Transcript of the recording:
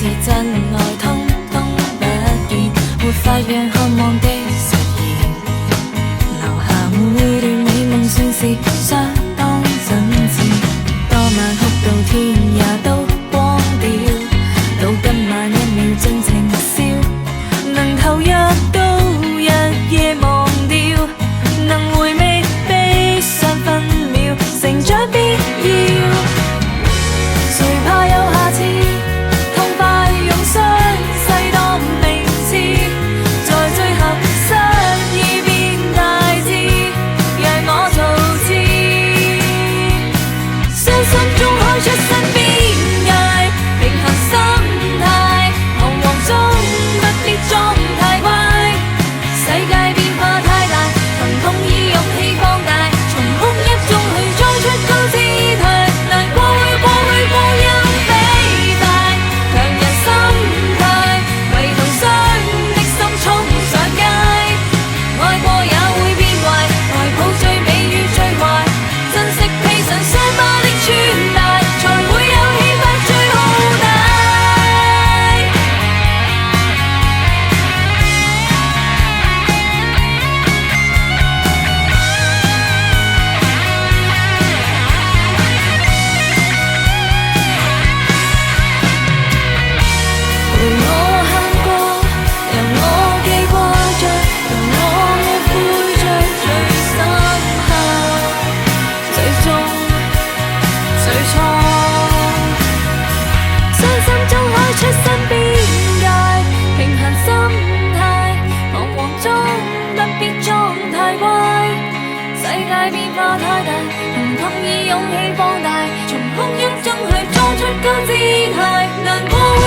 是真愛，通通不見，沒法讓渴望的實現，留下每段美夢算是相當真摯。多晚哭到天也都光掉，到今晚一秒盡情笑，能投入到日夜忘掉，能回味悲傷分秒，成長必要。誰怕有下次？痛快用傷勢當名次，在最後失意變大志，讓我做知。傷心中開出新邊界，平衡心態，彷徨中不必裝太乖。世界變化太大，疼痛以勇氣放大，從哭泣中去裝出高姿態。難過去過去，光陰飛快，強人心態，為同傷的心衝上街。愛過也會變壞，來抱最美與最壞，珍惜披上傷疤的穿戴，才會有氣魄最浩大。陪我喊過，讓我記掛着，讓我愛悔着最深刻，最終最錯。傷心中開出新邊界，平衡心態，彷徨中不必裝太乖。世界變化太大，疼痛以勇氣放大，從哭泣中去裝出高姿態，難過會